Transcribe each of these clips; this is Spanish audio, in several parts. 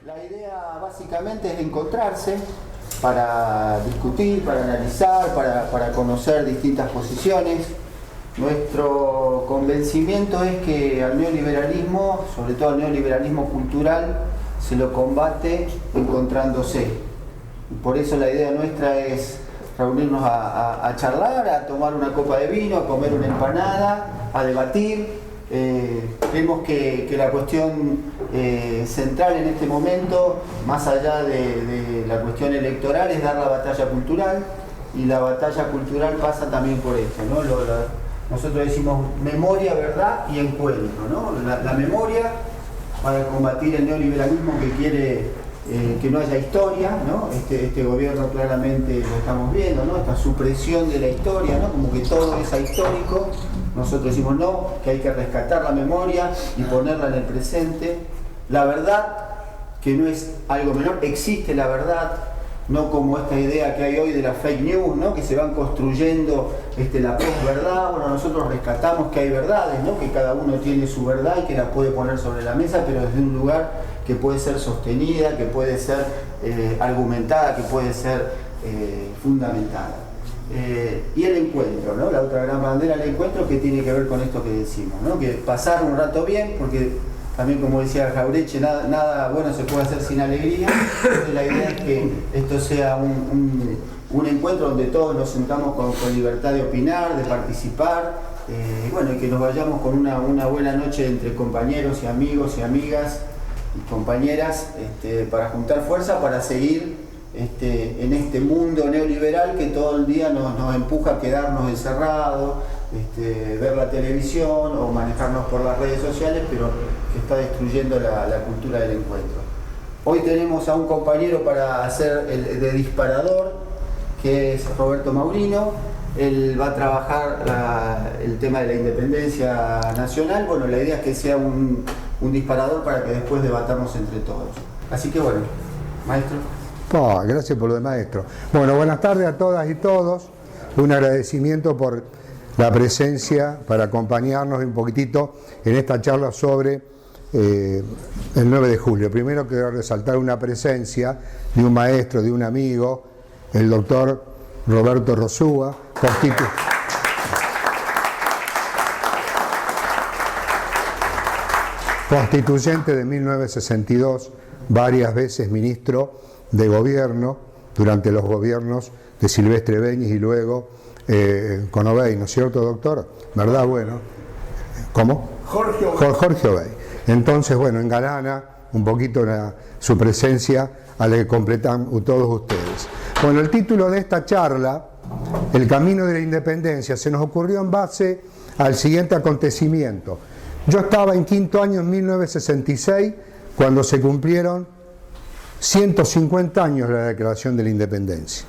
La idea básicamente es encontrarse para discutir, para analizar, para conocer distintas posiciones. Nuestro convencimiento es que al neoliberalismo, sobre todo al neoliberalismo cultural, se lo combate encontrándose. Y por eso la idea nuestra es reunirnos a charlar, a tomar una copa de vino, a comer una empanada, a debatir. Creemos que la cuestión central en este momento, más allá de la cuestión electoral, es dar la batalla cultural, y la batalla cultural pasa también por esto, ¿no? Nosotros decimos memoria, verdad y encuentro, ¿no? La memoria para combatir el neoliberalismo que quiere que no haya historia, ¿no? Este gobierno claramente lo estamos viendo, ¿no? Esta supresión de la historia, ¿no? Como que todo es ahistórico. Nosotros decimos no, que hay que rescatar la memoria y ponerla en el presente. La verdad, que no es algo menor, existe la verdad, no como esta idea que hay hoy de la fake news, ¿no? Que se van construyendo la posverdad. Bueno, nosotros rescatamos que hay verdades, ¿no? Que cada uno tiene su verdad y que la puede poner sobre la mesa, pero desde un lugar que puede ser sostenida, que puede ser argumentada, que puede ser fundamentada. Y el encuentro, ¿no? La otra gran bandera del encuentro, que tiene que ver con esto que decimos, ¿no? Que pasar un rato bien, porque también, como decía Jauretche, nada bueno se puede hacer sin alegría. Entonces la idea es que esto sea un encuentro donde todos nos sentamos con libertad de opinar, de participar, bueno, y que nos vayamos con una buena noche entre compañeros y amigos y amigas y compañeras, para juntar fuerza, para seguir en este mundo neoliberal que todo el día nos empuja a quedarnos encerrados, ver la televisión o manejarnos por las redes sociales, pero que está destruyendo la cultura del encuentro. Hoy tenemos a un compañero para hacer de disparador, que es Roberto Maurino. Él va a trabajar el tema de la independencia nacional. Bueno, la idea es que sea un disparador para que después debatamos entre todos. Así que bueno, maestro. Gracias por lo de maestro. Bueno, buenas tardes a todas y todos. Un agradecimiento por la presencia para acompañarnos un poquitito en esta charla sobre el 9 de julio. Primero quiero resaltar una presencia de un maestro, de un amigo, el doctor Roberto Rosúa, constituyente de 1962, varias veces ministro de gobierno durante los gobiernos de Silvestre Beñez y luego con Obey, ¿no es cierto, doctor? ¿Verdad? Bueno, ¿cómo? Jorge Obey. Entonces, bueno, engalana un poquito su presencia a la que completan todos ustedes. Bueno, el título de esta charla, El camino de la independencia, se nos ocurrió en base al siguiente acontecimiento. Yo estaba en quinto año en 1966, cuando se cumplieron 150 años de la Declaración de la Independencia.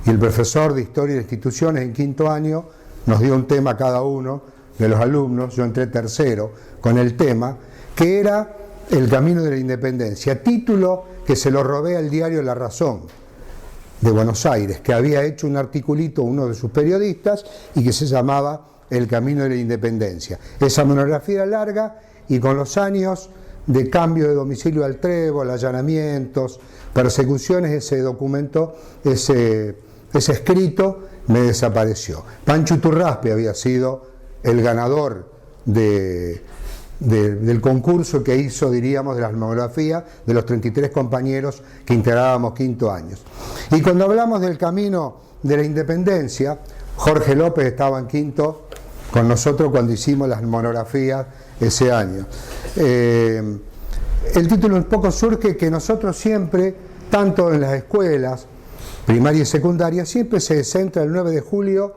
Y el profesor de Historia de Instituciones en quinto año nos dio un tema a cada uno de los alumnos. Yo entré tercero con el tema, que era El camino de la independencia, título que se lo robé al diario La Razón de Buenos Aires, que había hecho un articulito uno de sus periodistas y que se llamaba El camino de la independencia. Esa monografía larga, y con los años de cambio de domicilio al trébol, allanamientos, persecuciones, ese documento, ese escrito me desapareció. Pancho Iturraspe había sido el ganador del concurso que hizo, diríamos, de la monografía de los 33 compañeros que integrábamos quinto años. Y cuando hablamos del camino de la independencia, Jorge López estaba en quinto con nosotros cuando hicimos las monografías ese año. El título un poco surge que nosotros siempre, tanto en las escuelas primaria y secundaria, siempre se centra el 9 de julio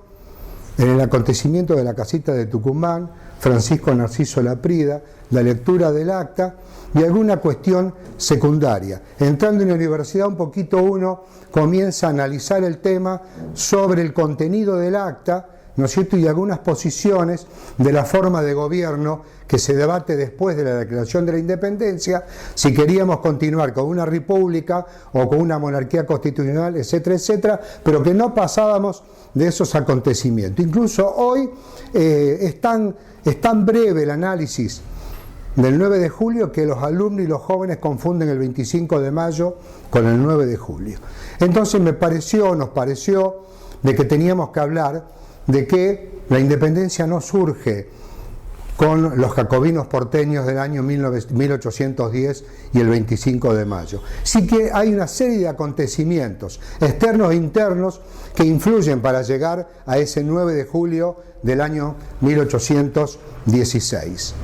en el acontecimiento de la casita de Tucumán, Francisco Narciso Laprida, la lectura del acta y alguna cuestión secundaria. Entrando en la universidad un poquito uno comienza a analizar el tema sobre el contenido del acta, ¿no es cierto?, y algunas posiciones de la forma de gobierno que se debate después de la Declaración de la Independencia, si queríamos continuar con una república o con una monarquía constitucional, etcétera, etcétera, pero que no pasábamos de esos acontecimientos. Incluso hoy es tan breve el análisis del 9 de julio que los alumnos y los jóvenes confunden el 25 de mayo con el 9 de julio. Entonces nos pareció de que teníamos que hablar de que la independencia no surge con los jacobinos porteños del año 1810 y el 25 de mayo. Sí que hay una serie de acontecimientos externos e internos que influyen para llegar a ese 9 de julio del año 1816.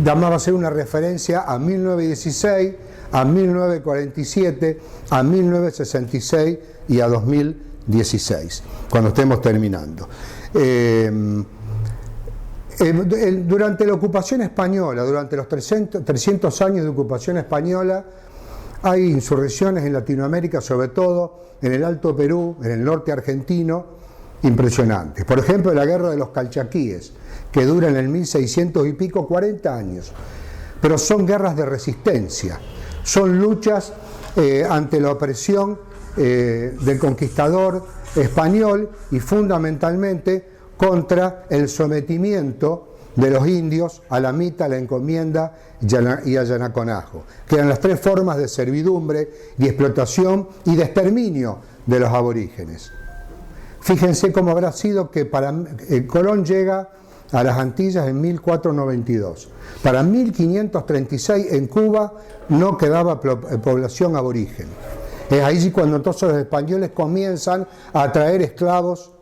Vamos a hacer una referencia a 1916, a 1947, a 1966 y a 2016, cuando estemos terminando. Durante la ocupación española, durante los 300 años de ocupación española, hay insurrecciones en Latinoamérica, sobre todo en el Alto Perú, en el norte argentino, impresionantes. Por ejemplo, la guerra de los calchaquíes, que dura en el 1600 y pico, 40 años. Pero son guerras de resistencia, son luchas ante la opresión del conquistador español y fundamentalmente contra el sometimiento de los indios a la mita, a la encomienda y al yanaconajo, que eran las tres formas de servidumbre y explotación y de exterminio de los aborígenes. Fíjense cómo habrá sido que Colón llega a las Antillas en 1492. Para 1536 en Cuba no quedaba población aborigen. Es ahí cuando entonces los españoles comienzan a traer esclavos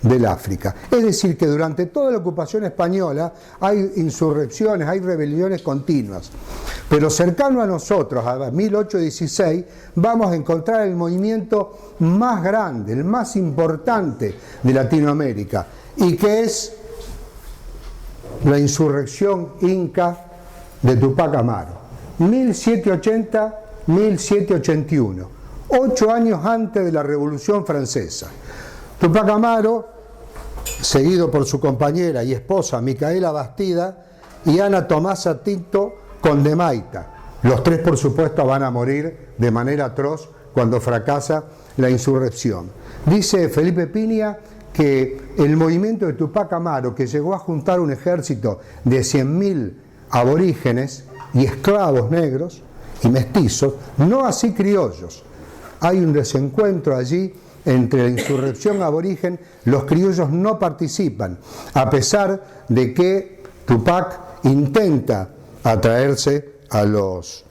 del África. Es decir, que durante toda la ocupación española hay insurrecciones, hay rebeliones continuas. Pero cercano a nosotros, a 1816, vamos a encontrar el movimiento más grande, el más importante de Latinoamérica, y que es la insurrección inca de Tupac Amaru, 1780-1781, 8 años antes de la Revolución Francesa. Tupac Amaru, seguido por su compañera y esposa Micaela Bastida y Ana Tomasa Tinto Condemaita. Los tres, por supuesto, van a morir de manera atroz cuando fracasa la insurrección. Dice Felipe Piña que el movimiento de Tupac Amaru, que llegó a juntar un ejército de 100.000 aborígenes y esclavos negros y mestizos, no así criollos. Hay un desencuentro allí entre la insurrección aborigen. Los criollos no participan, a pesar de que Tupac intenta atraerse a los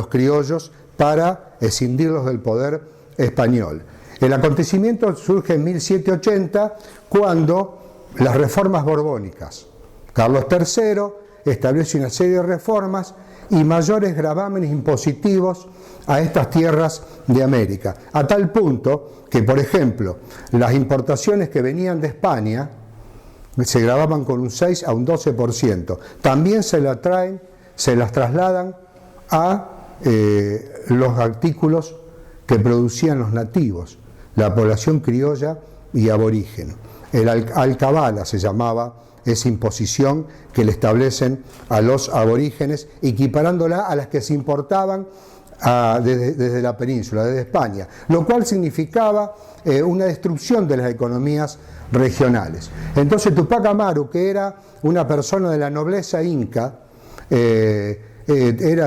criollos para escindirlos del poder español. El acontecimiento surge en 1780, cuando las reformas borbónicas. Carlos III establece una serie de reformas y mayores gravámenes impositivos a estas tierras de América, a tal punto que, por ejemplo, las importaciones que venían de España se gravaban con un 6 a un 12%. También se las trasladan a los artículos que producían los nativos, la población criolla y aborigen. El alcabala se llamaba esa imposición que le establecen a los aborígenes, equiparándola a las que se importaban desde la península, desde España, lo cual significaba una destrucción de las economías regionales. Entonces Tupac Amaru, que era una persona de la nobleza inca,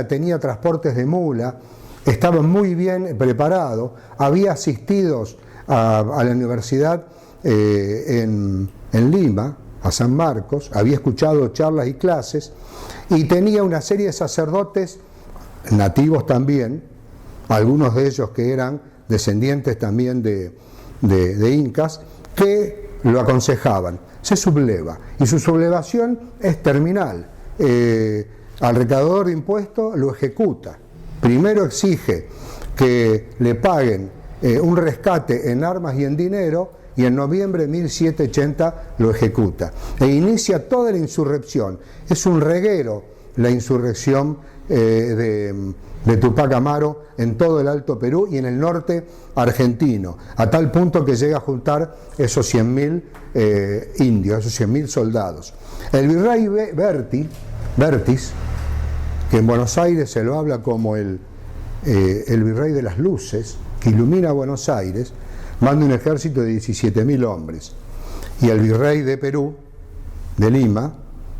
tenía transportes de mula, estaba muy bien preparado, había asistido a la universidad en Lima, a San Marcos, había escuchado charlas y clases, y tenía una serie de sacerdotes nativos también, algunos de ellos que eran descendientes también de incas, que lo aconsejaban. Se subleva, y su sublevación es terminal. Al recaudador de impuestos lo ejecuta. Primero exige que le paguen un rescate en armas y en dinero, y en noviembre de 1780 lo ejecuta. E inicia toda la insurrección. Es un reguero la insurrección de Tupac Amaru en todo el Alto Perú y en el norte argentino, a tal punto que llega a juntar esos 100.000 indios, esos 100.000 soldados. El virrey Vértiz, que en Buenos Aires se lo habla como el virrey de las luces, que ilumina Buenos Aires, manda un ejército de 17.000 hombres. Y el virrey de Perú, de Lima,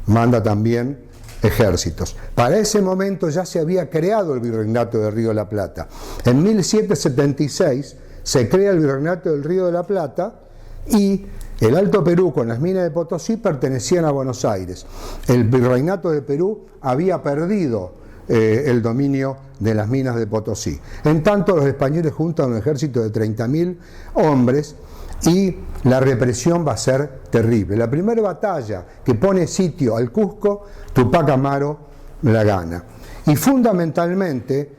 manda también ejércitos. Para ese momento ya se había creado el Virreinato del Río de la Plata. En 1776 se crea el Virreinato del Río de la Plata y el Alto Perú con las minas de Potosí pertenecían a Buenos Aires. El Virreinato de Perú había perdido el dominio de las minas de Potosí. En tanto, los españoles juntan un ejército de 30.000 hombres y la represión va a ser terrible. La primera batalla que pone sitio al Cusco, Tupac Amaru la gana. Y fundamentalmente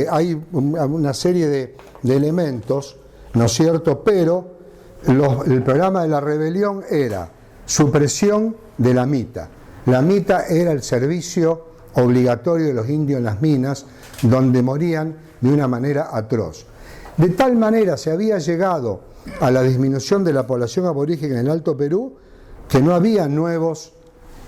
hay una serie de elementos, ¿no es cierto? Pero el programa de la rebelión era supresión de la mita. La mita era el servicio obligatorio de los indios en las minas, donde morían de una manera atroz. De tal manera se había llegado a la disminución de la población aborigen en el Alto Perú que no había nuevos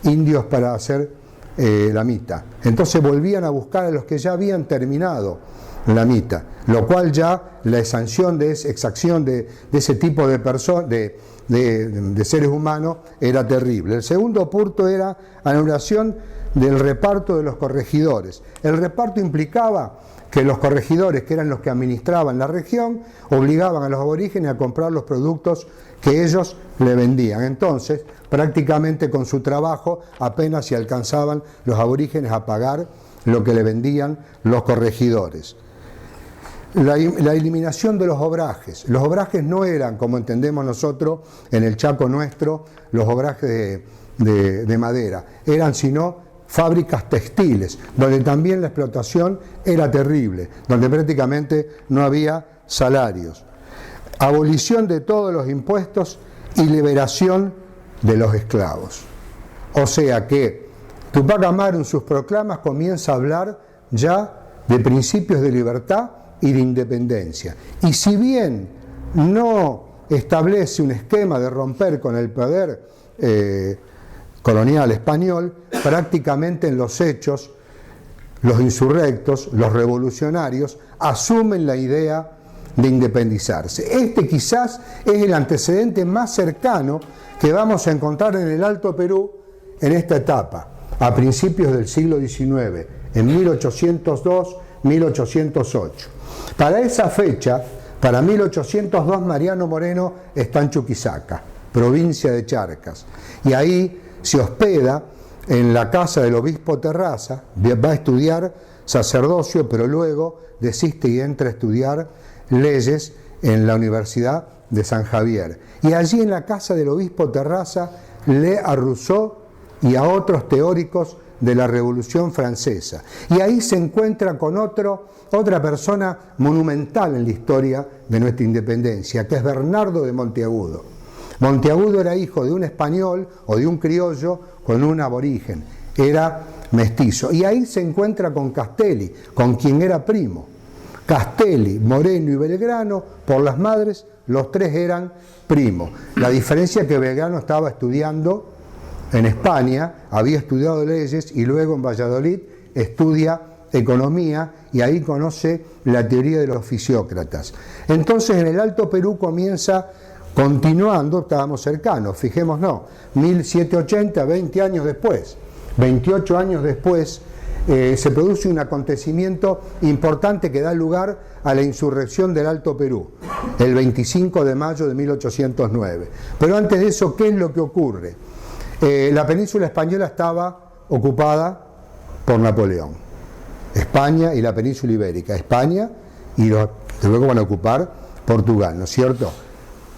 indios para hacer la mita. Entonces volvían a buscar a los que ya habían terminado la mita, lo cual ya la exacción de ese tipo de personas, de seres humanos, era terrible. El segundo punto era anulación del reparto de los corregidores. El reparto implicaba que los corregidores, que eran los que administraban la región, obligaban a los aborígenes a comprar los productos que ellos le vendían. Entonces, prácticamente con su trabajo apenas se alcanzaban los aborígenes a pagar lo que le vendían los corregidores. La eliminación de los obrajes. Los obrajes no eran, como entendemos nosotros, en el Chaco nuestro, los obrajes de madera. Eran sino fábricas textiles, donde también la explotación era terrible, donde prácticamente no había salarios. Abolición de todos los impuestos y liberación de los esclavos. O sea que Tupac Amaru en sus proclamas comienza a hablar ya de principios de libertad y de independencia. Y si bien no establece un esquema de romper con el poder colonial español, prácticamente en los hechos, los insurrectos, los revolucionarios, asumen la idea de independizarse. Este quizás es el antecedente más cercano que vamos a encontrar en el Alto Perú en esta etapa, a principios del siglo XIX, en 1802-1808. Para esa fecha, para 1802, Mariano Moreno está en Chuquisaca, provincia de Charcas, y ahí se hospeda en la casa del obispo Terraza, va a estudiar sacerdocio, pero luego desiste y entra a estudiar leyes en la Universidad de San Javier. Y allí en la casa del obispo Terraza lee a Rousseau y a otros teóricos de la Revolución Francesa. Y ahí se encuentra con otra persona monumental en la historia de nuestra independencia, que es Bernardo de Monteagudo. Monteagudo era hijo de un español o de un criollo con un aborigen, era mestizo. Y ahí se encuentra con Castelli, con quien era primo. Castelli, Moreno y Belgrano, por las madres, los tres eran primos. La diferencia es que Belgrano estaba estudiando en España, había estudiado leyes y luego en Valladolid estudia economía y ahí conoce la teoría de los fisiócratas. Entonces en el Alto Perú comienza, continuando, estábamos cercanos, fijémonos, 1780, 20 años después, 28 años después, se produce un acontecimiento importante que da lugar a la insurrección del Alto Perú, el 25 de mayo de 1809. Pero antes de eso, ¿qué es lo que ocurre? La península española estaba ocupada por Napoleón. España y la península ibérica. España y luego van a ocupar Portugal, ¿no es cierto?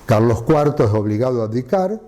Carlos IV es obligado a abdicar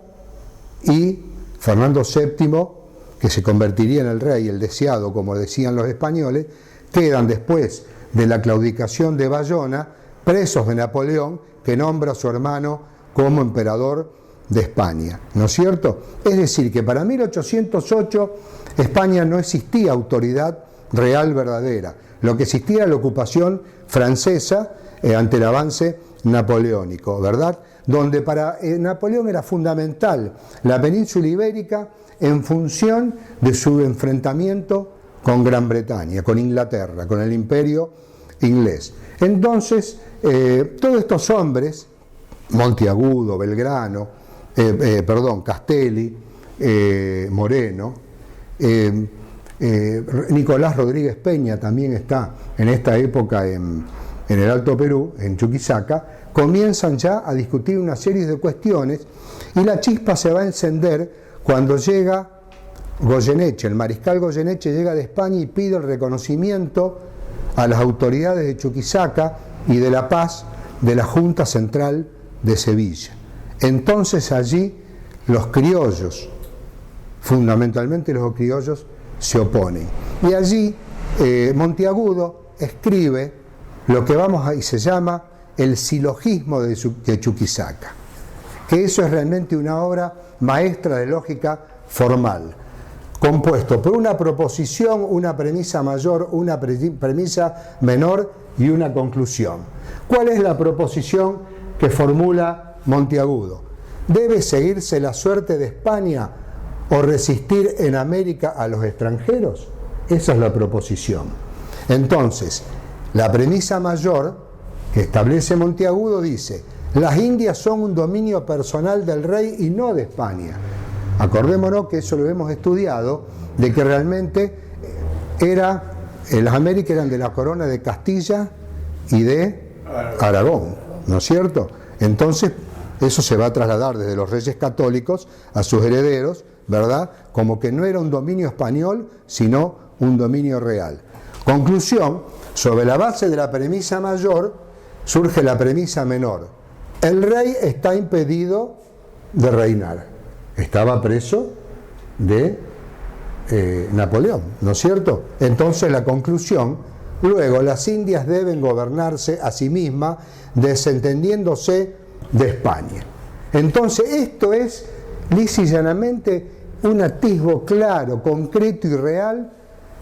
y Fernando VII, que se convertiría en el rey, el deseado, como decían los españoles, quedan después de la claudicación de Bayona presos de Napoleón, que nombra a su hermano como emperador de España, ¿no es cierto? Es decir, que para 1808 España no existía autoridad real verdadera, lo que existía era la ocupación francesa ante el avance napoleónico, ¿verdad? Donde para Napoleón era fundamental la península ibérica en función de su enfrentamiento con Gran Bretaña, con Inglaterra, con el imperio inglés. Entonces, todos estos hombres, Monteagudo, Belgrano, Castelli, Moreno, Nicolás Rodríguez Peña también está en esta época en el Alto Perú, en Chuquisaca, comienzan ya a discutir una serie de cuestiones y la chispa se va a encender cuando llega Goyeneche, el mariscal Goyeneche llega de España y pide el reconocimiento a las autoridades de Chuquisaca y de La Paz de la Junta Central de Sevilla. Entonces allí los criollos, fundamentalmente los criollos, se oponen. Y allí Monteagudo escribe lo que y se llama el silogismo de Chuquisaca, que eso es realmente una obra maestra de lógica formal, compuesto por una proposición, una premisa mayor, una premisa menor y una conclusión. ¿Cuál es la proposición que formula Monteagudo? ¿Debe seguirse la suerte de España o resistir en América a los extranjeros? Esa es la proposición. Entonces, la premisa mayor que establece Monteagudo dice: las Indias son un dominio personal del rey y no de España. Acordémonos que eso lo hemos estudiado, de que realmente las Américas eran de la corona de Castilla y de Aragón, ¿no es cierto? Entonces, eso se va a trasladar desde los reyes católicos a sus herederos, ¿verdad? Como que no era un dominio español, sino un dominio real. Conclusión: sobre la base de la premisa mayor, surge la premisa menor. El rey está impedido de reinar. Estaba preso de Napoleón, ¿no es cierto? Entonces la conclusión: luego las Indias deben gobernarse a sí mismas, desentendiéndose de España. Entonces esto es lisa y llanamente un atisbo claro, concreto y real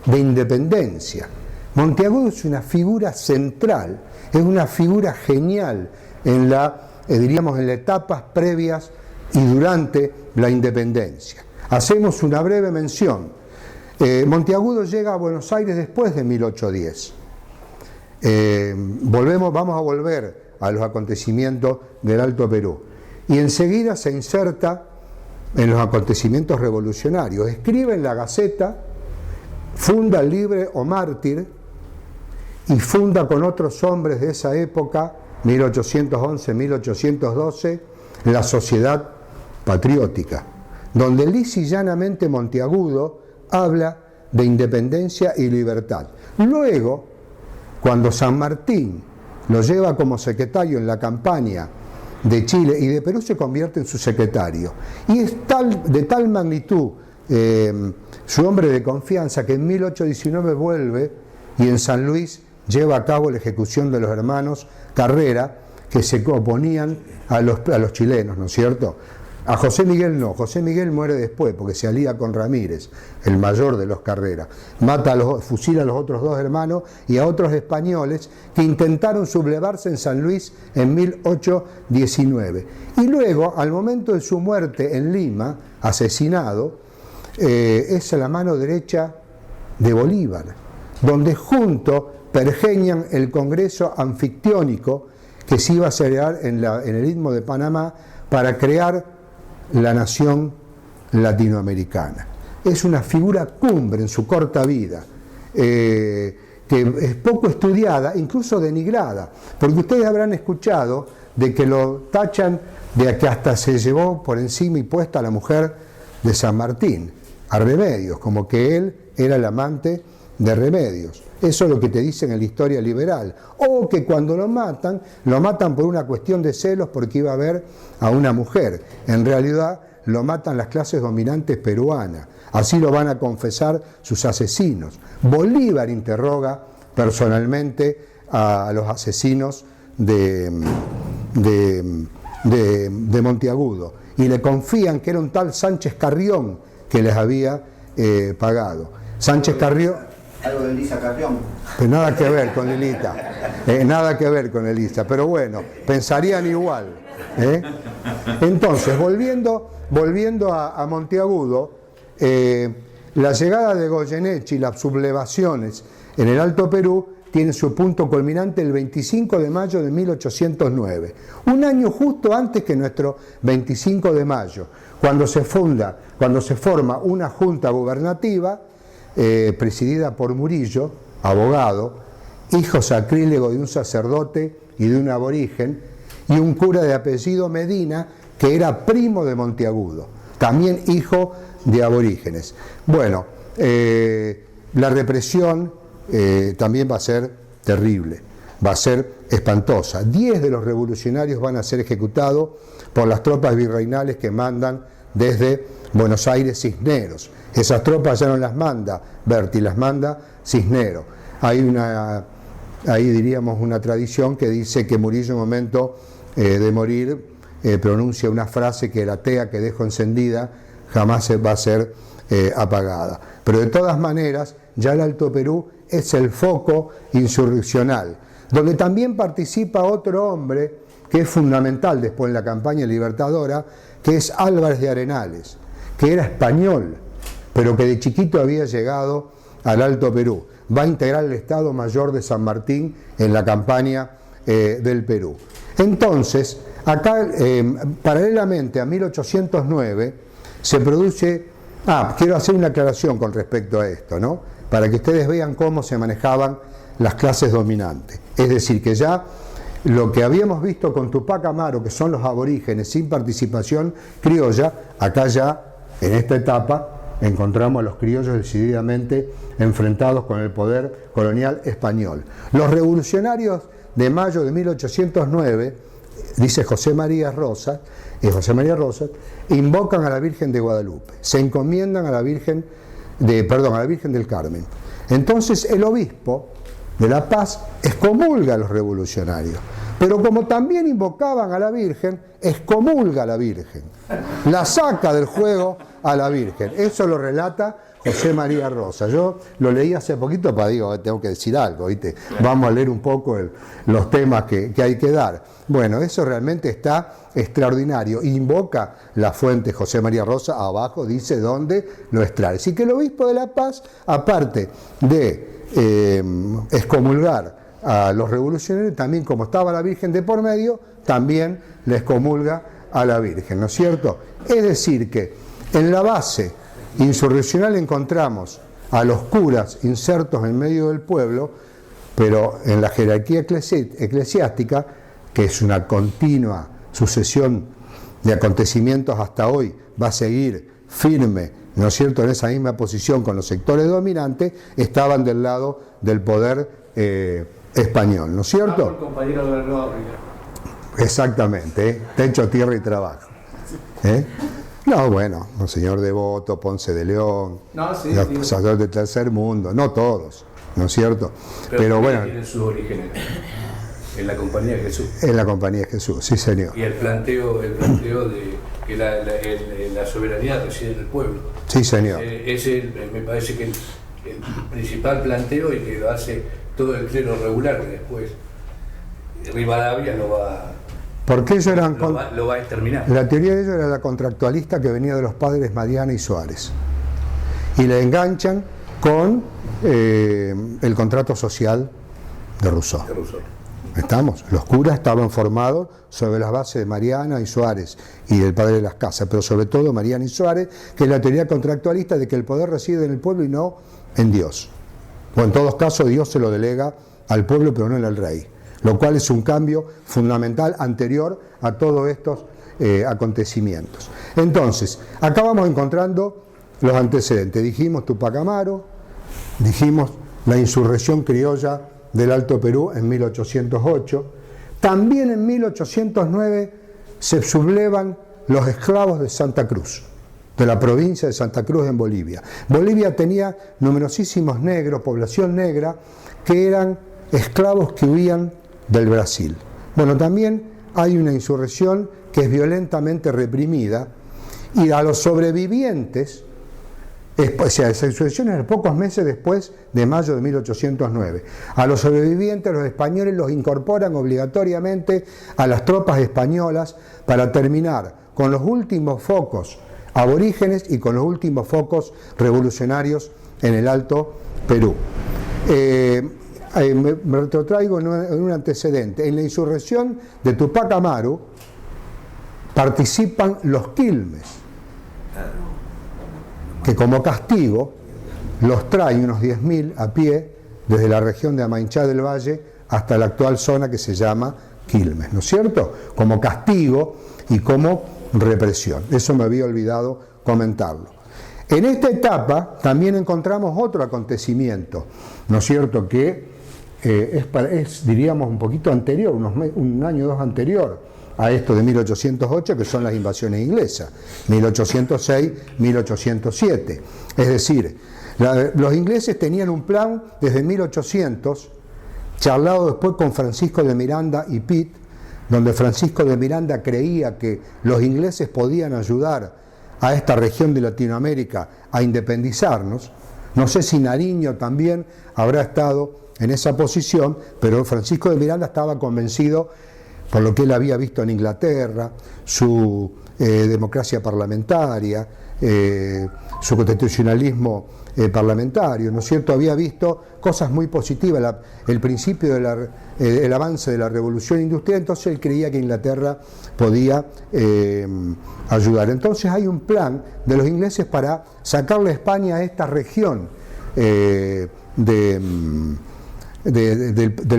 de independencia. Monteagudo es una figura central, es una figura genial en diríamos, en las etapas previas y durante la independencia. Hacemos una breve mención. Monteagudo llega a Buenos Aires después de 1810. Vamos a volver a los acontecimientos del Alto Perú. Y enseguida se inserta en los acontecimientos revolucionarios. Escribe en la Gaceta, funda el Libre o Mártir y funda con otros hombres de esa época, 1811-1812, la Sociedad Patriótica, donde lisa y llanamente Monteagudo habla de independencia y libertad. Luego, cuando San Martín lo lleva como secretario en la campaña de Chile y de Perú, se convierte en su secretario. Y es de tal magnitud su hombre de confianza que en 1819 vuelve y en San Luis lleva a cabo la ejecución de los hermanos Carrera, que se oponían a los chilenos, ¿no es cierto? A José Miguel no, José Miguel muere después porque se alía con Ramírez, el mayor de los Carrera. Fusila a los otros dos hermanos y a otros españoles que intentaron sublevarse en San Luis en 1819. Y luego, al momento de su muerte en Lima, asesinado, es la mano derecha de Bolívar, donde juntos pergeñan el Congreso Anfictiónico que se iba a celebrar en el Istmo de Panamá para crear la nación latinoamericana. Es una figura cumbre en su corta vida, que es poco estudiada, incluso denigrada, porque ustedes habrán escuchado de que lo tachan de que hasta se llevó por encima y puesta a la mujer de San Martín, a Remedios, como que él era el amante de Remedios. Eso es lo que te dicen en la historia liberal. O que cuando lo matan por una cuestión de celos porque iba a ver a una mujer. En realidad lo matan las clases dominantes peruanas. Así lo van a confesar sus asesinos. Bolívar interroga personalmente a los asesinos de Monteagudo y le confían que era un tal Sánchez Carrión que les había pagado. Sánchez Carrión... Algo de Elisa Carrión. Pues nada que ver con Elisa, nada que ver con Elisa, pero bueno, pensarían igual. Entonces, volviendo a Monteagudo, la llegada de Goyeneche y las sublevaciones en el Alto Perú tiene su punto culminante el 25 de mayo de 1809, un año justo antes que nuestro 25 de mayo, cuando se forma una junta gubernativa presidida por Murillo, abogado, hijo sacrílego de un sacerdote y de un aborigen, y un cura de apellido Medina, que era primo de Monteagudo, también hijo de aborígenes. Bueno, la represión también va a ser terrible, va a ser espantosa. 10 de los revolucionarios van a ser ejecutados por las tropas virreinales que mandan desde Buenos Aires Cisneros. Esas tropas ya no las manda Berti, las manda Cisneros. Hay diríamos una tradición que dice que Murillo en un momento de morir pronuncia una frase que la tea que dejo encendida jamás va a ser apagada. Pero de todas maneras, ya el Alto Perú es el foco insurreccional, donde también participa otro hombre que es fundamental después en la campaña libertadora, que es Álvarez de Arenales, que era español, pero que de chiquito había llegado al Alto Perú. Va a integrar el Estado Mayor de San Martín en la campaña del Perú. Entonces, acá, paralelamente a 1809, se produce... quiero hacer una aclaración con respecto a esto, ¿no? Para que ustedes vean cómo se manejaban las clases dominantes. Es decir, que ya lo que habíamos visto con Tupac Amaru, que son los aborígenes sin participación criolla, acá ya, en esta etapa, encontramos a los criollos decididamente enfrentados con el poder colonial español. Los revolucionarios de mayo de 1809, dice José María Rosas, invocan a la Virgen de Guadalupe, se encomiendan a la Virgen del Carmen. Entonces el obispo de La Paz excomulga a los revolucionarios, pero como también invocaban a la Virgen, excomulga a la Virgen, la saca del juego a la Virgen. Eso lo relata José María Rosas. Yo lo leí hace poquito para tengo que decir algo, ¿viste? Vamos a leer un poco los temas que hay que dar. Bueno, eso realmente está extraordinario. Invoca la fuente José María Rosas, abajo dice dónde lo extrae. Así que el obispo de La Paz, aparte de excomulgar a los revolucionarios, también como estaba la Virgen de por medio, también le excomulga a la Virgen, ¿no es cierto? Es decir que en la base insurreccional encontramos a los curas insertos en medio del pueblo, pero en la jerarquía eclesiástica, que es una continua sucesión de acontecimientos hasta hoy, va a seguir firme, ¿no es cierto?, en esa misma posición con los sectores dominantes, estaban del lado del poder español, ¿no es cierto? El compañero de la Nueva África. Exactamente, techo, tierra y trabajo. No, bueno, Monseñor Devoto, Ponce de León, los sacerdotes del tercer mundo, no todos, ¿no es cierto? Pero bueno, tiene sus orígenes en la Compañía de Jesús. En la Compañía de Jesús, sí señor. Y el planteo de que la soberanía reside en el pueblo. Sí señor. Me parece que el principal planteo y que lo hace todo el clero regular, que después Rivadavia lo va a exterminar. La teoría de ellos era la contractualista que venía de los padres Mariana y Suárez. Y la enganchan con el contrato social de Rousseau. ¿Estamos? Los curas estaban formados sobre las bases de Mariana y Suárez y del padre de las casas, pero sobre todo Mariana y Suárez, que es la teoría contractualista de que el poder reside en el pueblo y no en Dios. O en todos casos Dios se lo delega al pueblo, pero no al rey, lo cual es un cambio fundamental anterior a todos estos acontecimientos. Entonces, acá vamos encontrando los antecedentes. Dijimos Tupac Amaru, dijimos la insurrección criolla del Alto Perú en 1808. También en 1809 se sublevan los esclavos de Santa Cruz, de la provincia de Santa Cruz en Bolivia. Bolivia tenía numerosísimos negros, población negra, que eran esclavos que huían del Brasil. Bueno, también hay una insurrección que es violentamente reprimida y a los sobrevivientes, o sea, esa insurrección es pocos meses después de mayo de 1809. A los sobrevivientes los españoles los incorporan obligatoriamente a las tropas españolas para terminar con los últimos focos aborígenes y con los últimos focos revolucionarios en el Alto Perú. Me lo traigo en un antecedente. En la insurrección de Tupac Amaru participan los quilmes, que como castigo los trae unos 10.000 a pie desde la región de Amainchá del Valle hasta la actual zona que se llama Quilmes, ¿no es cierto? Como castigo y como represión. Eso me había olvidado comentarlo. En esta etapa también encontramos otro acontecimiento, ¿no es cierto?, que es, diríamos, un poquito anterior, un año o dos anterior a esto de 1808, que son las invasiones inglesas, 1806, 1807. Es decir, los ingleses tenían un plan desde 1800, charlado después con Francisco de Miranda y Pitt, donde Francisco de Miranda creía que los ingleses podían ayudar a esta región de Latinoamérica a independizarnos. No sé si Nariño también habrá estado en esa posición, pero Francisco de Miranda estaba convencido, por lo que él había visto en Inglaterra, su democracia parlamentaria, su constitucionalismo parlamentario, ¿no es cierto? Había visto cosas muy positivas, el principio del avance de la revolución industrial, entonces él creía que Inglaterra podía ayudar. Entonces hay un plan de los ingleses para sacarle a España a esta región del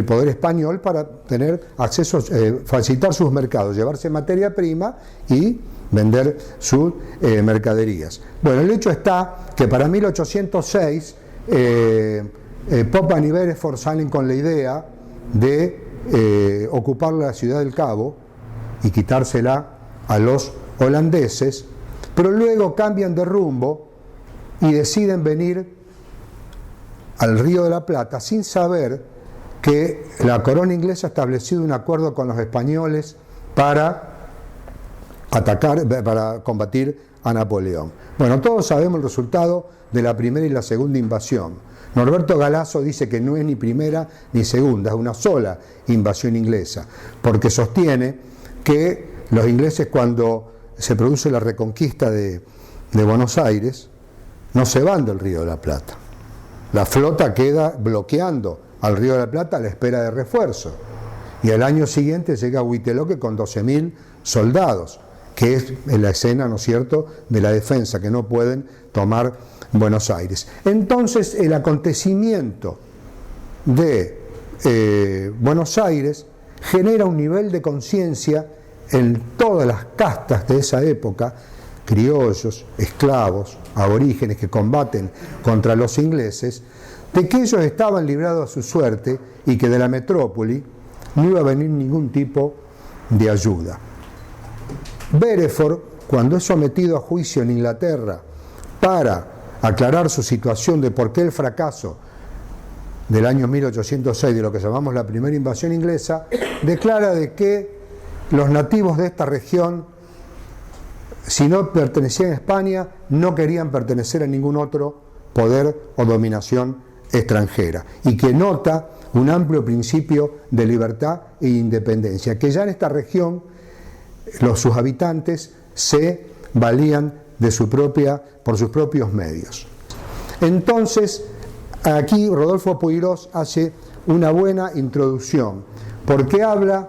poder español para tener acceso, facilitar sus mercados, llevarse materia prima y vender sus mercaderías. Bueno, el hecho está que para 1806 Popa y Beresford salen con la idea de ocupar la ciudad del Cabo y quitársela a los holandeses, pero luego cambian de rumbo y deciden venir al Río de la Plata sin saber que la corona inglesa ha establecido un acuerdo con los españoles para combatir a Napoleón. Bueno, todos sabemos el resultado de la primera y la segunda invasión. Norberto Galasso dice que no es ni primera ni segunda, es una sola invasión inglesa, porque sostiene que los ingleses, cuando se produce la reconquista de Buenos Aires, no se van del Río de la Plata. La flota queda bloqueando al Río de la Plata a la espera de refuerzo. Y al año siguiente llega Huiteloque con 12.000 soldados, que es la escena, ¿no es cierto?, de la defensa, que no pueden tomar Buenos Aires. Entonces, el acontecimiento de Buenos Aires genera un nivel de conciencia en todas las castas de esa época, criollos, esclavos, aborígenes que combaten contra los ingleses, de que ellos estaban librados a su suerte y que de la metrópoli no iba a venir ningún tipo de ayuda. Beresford, cuando es sometido a juicio en Inglaterra para aclarar su situación de por qué el fracaso del año 1806, de lo que llamamos la primera invasión inglesa, declara de que los nativos de esta región, si no pertenecían a España, no querían pertenecer a ningún otro poder o dominación extranjera, y que nota un amplio principio de libertad e independencia, que ya en esta región sus habitantes se valían por sus propios medios. Entonces, aquí Rodolfo Pueyrós hace una buena introducción, porque habla,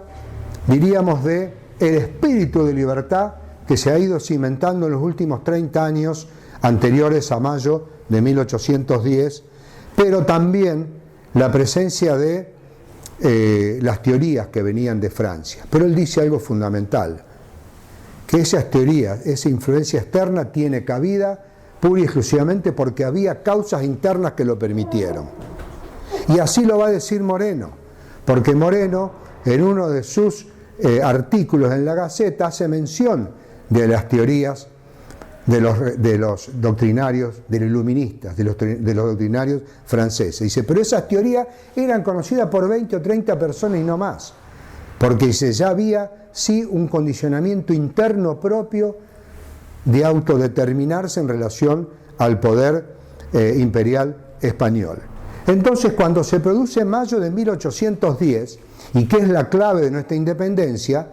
diríamos, de el espíritu de libertad que se ha ido cimentando en los últimos 30 años anteriores a mayo de 1810, pero también la presencia de las teorías que venían de Francia. Pero él dice algo fundamental, que esas teorías, esa influencia externa tiene cabida pura y exclusivamente porque había causas internas que lo permitieron. Y así lo va a decir Moreno, porque Moreno, en uno de sus artículos en la Gaceta, hace mención de las teorías de los doctrinarios, de los iluministas, de los doctrinarios franceses. Dice, pero esas teorías eran conocidas por 20 o 30 personas y no más, porque dice, ya había sí un condicionamiento interno propio de autodeterminarse en relación al poder imperial español. Entonces, cuando se produce en mayo de 1810, y que es la clave de nuestra independencia,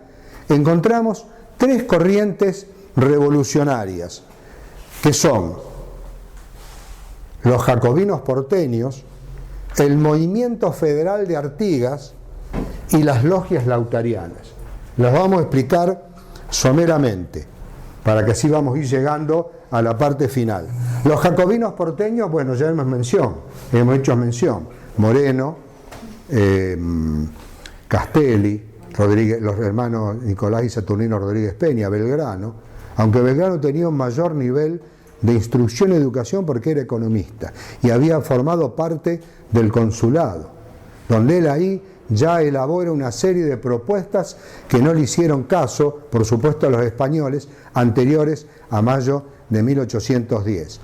encontramos tres corrientes revolucionarias, que son los jacobinos porteños, el movimiento federal de Artigas y las logias lautarianas. Las vamos a explicar someramente, para que así vamos a ir llegando a la parte final. Los jacobinos porteños, bueno, ya hemos hecho mención. Moreno, Castelli, los hermanos Nicolás y Saturnino Rodríguez Peña, Belgrano, aunque Belgrano tenía un mayor nivel de instrucción y educación porque era economista y había formado parte del consulado, donde él ahí ya elabora una serie de propuestas que no le hicieron caso, por supuesto, a los españoles anteriores a mayo de 1810.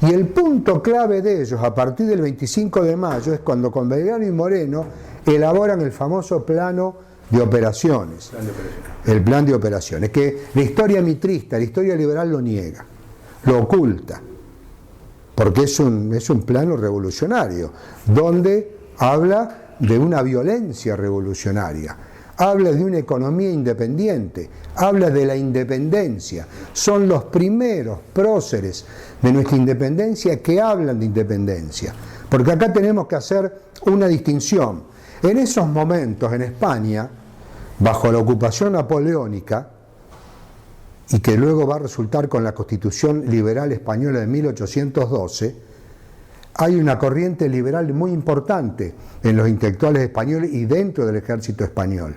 Y el punto clave de ellos, a partir del 25 de mayo, es cuando con Belgrano y Moreno elaboran el famoso plano de operaciones, el plan de operaciones, que la historia mitrista, la historia liberal lo niega, lo oculta, porque es un plano revolucionario, donde habla de una violencia revolucionaria, habla de una economía independiente, habla de la independencia. Son los primeros próceres de nuestra independencia que hablan de independencia, porque acá tenemos que hacer una distinción. En esos momentos en España, bajo la ocupación napoleónica, y que luego va a resultar con la Constitución Liberal Española de 1812, hay una corriente liberal muy importante en los intelectuales españoles y dentro del ejército español.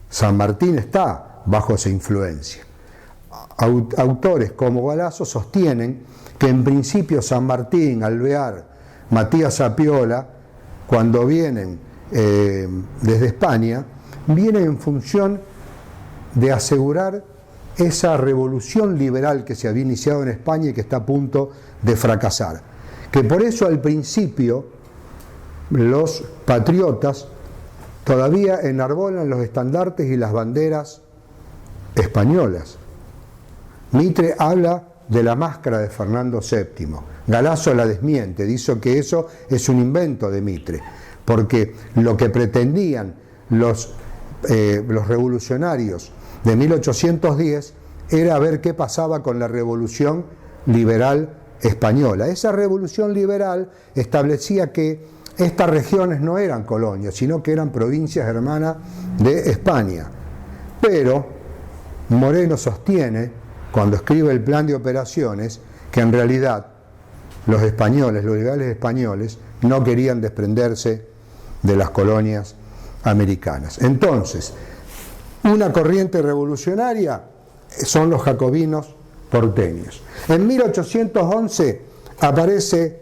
San Martín está bajo esa influencia. Autores como Galasso sostienen que en principio San Martín, Alvear, Matías Zapiola, cuando vienen desde España, vienen en función de asegurar esa revolución liberal que se había iniciado en España y que está a punto de fracasar. Que por eso al principio los patriotas todavía enarbolan los estandartes y las banderas españolas. Mitre habla de la máscara de Fernando VII. Galasso la desmiente, dice que eso es un invento de Mitre, porque lo que pretendían los revolucionarios de 1810 era ver qué pasaba con la revolución liberal española. Esa revolución liberal establecía que estas regiones no eran colonias, sino que eran provincias hermanas de España. Pero Moreno sostiene, cuando escribe el plan de operaciones, que en realidad los españoles, los liberales españoles, no querían desprenderse de las colonias americanas. Entonces, una corriente revolucionaria son los jacobinos porteños. En 1811 aparece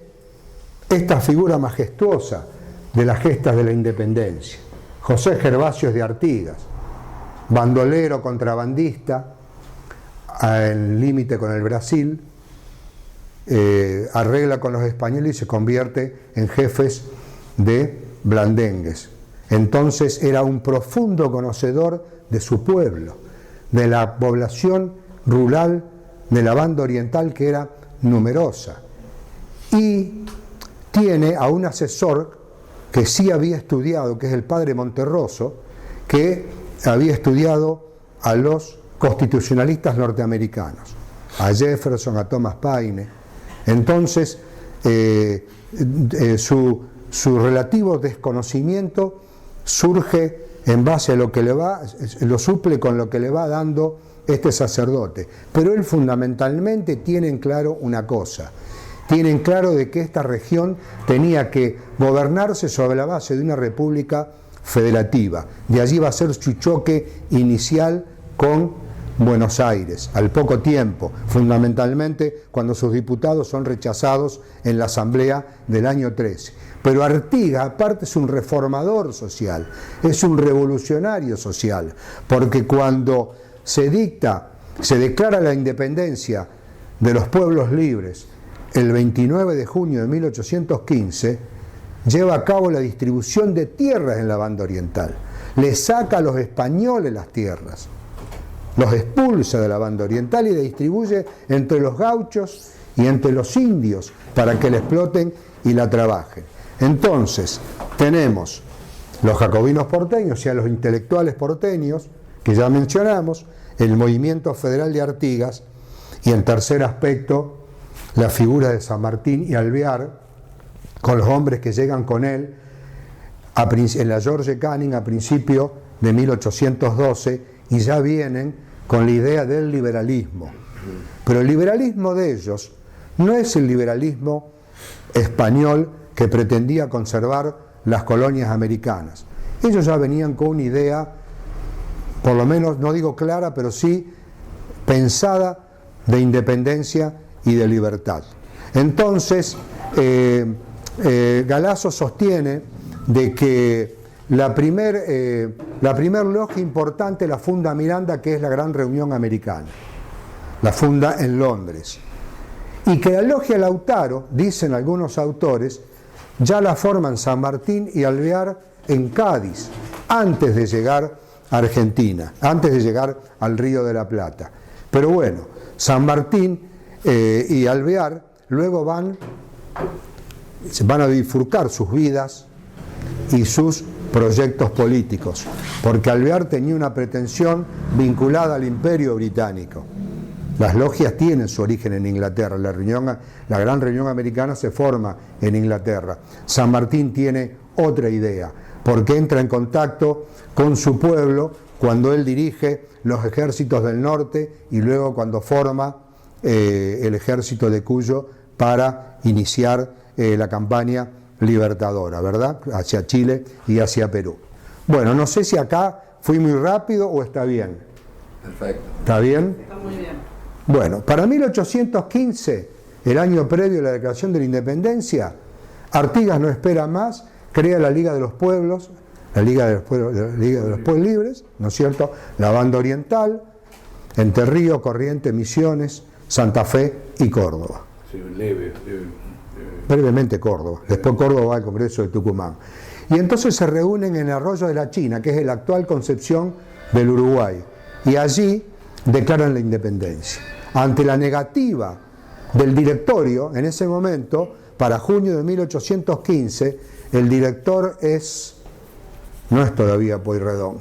esta figura majestuosa de las gestas de la independencia, José Gervasios de Artigas, bandolero, contrabandista, al límite con el Brasil, arregla con los españoles y se convierte en jefes de blandengues. Entonces era un profundo conocedor de su pueblo, de la población rural de la banda oriental, que era numerosa, y tiene a un asesor que sí había estudiado, que es el padre Monterroso, que había estudiado a los constitucionalistas norteamericanos, a Jefferson, a Thomas Paine. Entonces su relativo desconocimiento surge en base a lo que lo suple con lo que le va dando este sacerdote. Pero él fundamentalmente tiene en claro una cosa, tiene en claro de que esta región tenía que gobernarse sobre la base de una república federativa. De allí va a ser su choque inicial con Buenos Aires, al poco tiempo, fundamentalmente cuando sus diputados son rechazados en la Asamblea del año 13. Pero Artigas, aparte, es un reformador social, es un revolucionario social, porque cuando se declara la independencia de los pueblos libres el 29 de junio de 1815, lleva a cabo la distribución de tierras en la banda oriental. Le saca a los españoles las tierras, los expulsa de la banda oriental y la distribuye entre los gauchos y entre los indios para que la exploten y la trabajen. Entonces, tenemos los jacobinos porteños, o sea, los intelectuales porteños, que ya mencionamos, el movimiento federal de Artigas, y en tercer aspecto, la figura de San Martín y Alvear, con los hombres que llegan con él en la George Canning a principio de 1812, y ya vienen con la idea del liberalismo. Pero el liberalismo de ellos no es el liberalismo español que pretendía conservar las colonias americanas. Ellos ya venían con una idea, por lo menos, no digo clara, pero sí pensada, de independencia y de libertad. Entonces, Galasso sostiene de que la primer logia importante la funda Miranda, que es la Gran Reunión Americana, la funda en Londres, y que la logia Lautaro, dicen algunos autores, ya la forman San Martín y Alvear en Cádiz, antes de llegar a Argentina, antes de llegar al Río de la Plata. Pero bueno, San Martín y Alvear luego van a bifurcar sus vidas y sus proyectos políticos, porque Alvear tenía una pretensión vinculada al Imperio Británico. Las logias tienen su origen en Inglaterra, la Gran Reunión Americana se forma en Inglaterra. San Martín tiene otra idea, porque entra en contacto con su pueblo cuando él dirige los ejércitos del norte y luego cuando forma el ejército de Cuyo para iniciar la campaña libertadora, ¿verdad? Hacia Chile y hacia Perú. Bueno, no sé si acá fui muy rápido o está bien. Perfecto. ¿Está bien? Está muy bien. Bueno, para 1815, el año previo a la declaración de la independencia, Artigas no espera más, crea la Liga de los Pueblos, la Liga de los Pueblos Libres, ¿no es cierto? La Banda Oriental, Entre Ríos, Corrientes, Misiones, Santa Fe y Córdoba. Sí, Brevemente Córdoba, después Córdoba va al Congreso de Tucumán. Y entonces se reúnen en Arroyo de la China, que es la actual Concepción del Uruguay, y allí declaran la independencia. Ante la negativa del directorio, en ese momento, para junio de 1815, el director no es todavía Pueyrredón.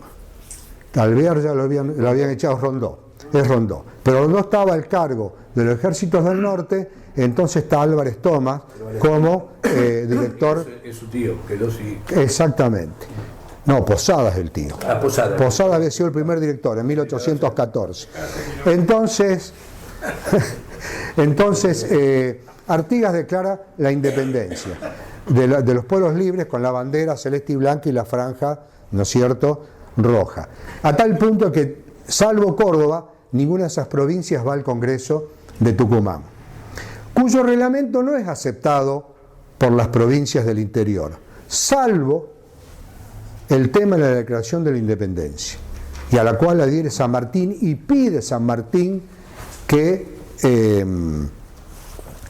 Alvear ya lo habían echado, es Rondó. Pero Rondó estaba al cargo de los ejércitos del norte, entonces está Álvarez Thomas como director. Es su tío, Pelosi. Exactamente. No, Posada es el tío. Posada. Posada había sido el primer director en 1814. Entonces Artigas declara la independencia de los pueblos libres con la bandera celeste y blanca y la franja, ¿no es cierto?, roja. A tal punto que, salvo Córdoba, ninguna de esas provincias va al Congreso de Tucumán, cuyo reglamento no es aceptado por las provincias del interior, salvo el tema de la declaración de la independencia, y a la cual adhiere San Martín y pide San Martín que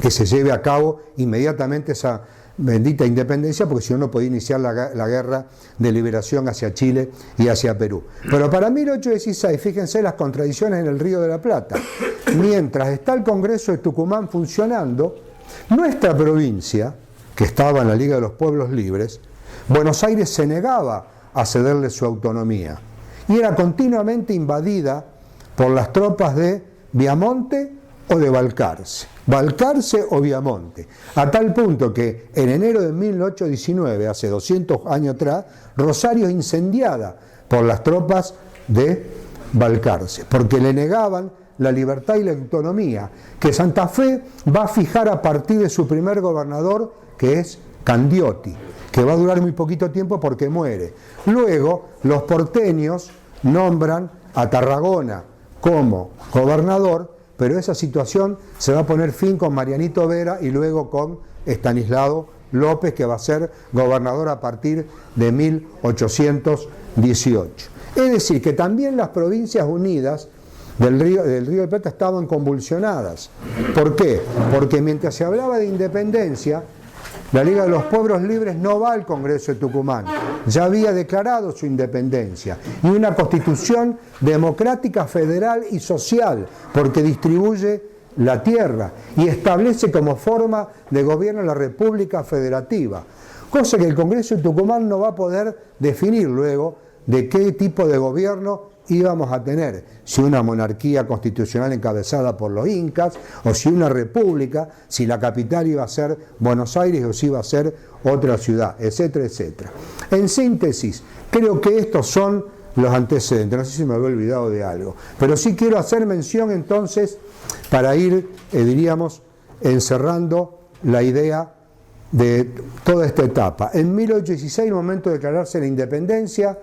se lleve a cabo inmediatamente esa bendita independencia, porque si no, no podía iniciar la guerra de liberación hacia Chile y hacia Perú. Pero para 1816, fíjense las contradicciones en el Río de la Plata. Mientras está el Congreso de Tucumán funcionando, nuestra provincia, que estaba en la Liga de los Pueblos Libres, Buenos Aires se negaba a cederle su autonomía y era continuamente invadida por las tropas de Viamonte o de Balcarce o Viamonte, a tal punto que en enero de 1819, hace 200 años atrás, Rosario es incendiada por las tropas de Balcarce, porque le negaban la libertad y la autonomía, que Santa Fe va a fijar a partir de su primer gobernador, que es Candioti, que va a durar muy poquito tiempo porque muere. Luego, los porteños nombran a Tarragona como gobernador, pero esa situación se va a poner fin con Marianito Vera y luego con Estanislao López, que va a ser gobernador a partir de 1818. Es decir, que también las provincias unidas del Río de la Plata estaban convulsionadas. ¿Por qué? Porque mientras se hablaba de independencia, la Liga de los Pueblos Libres no va al Congreso de Tucumán, ya había declarado su independencia y una constitución democrática, federal y social, porque distribuye la tierra y establece como forma de gobierno la República Federativa, cosa que el Congreso de Tucumán no va a poder definir luego de qué tipo de gobierno íbamos a tener, si una monarquía constitucional encabezada por los incas, o si una república, si la capital iba a ser Buenos Aires o si iba a ser otra ciudad, etcétera, etcétera. En síntesis, creo que estos son los antecedentes, no sé si me había olvidado de algo, pero sí quiero hacer mención entonces, para ir, encerrando la idea de toda esta etapa. En 1816, el momento de declararse la independencia,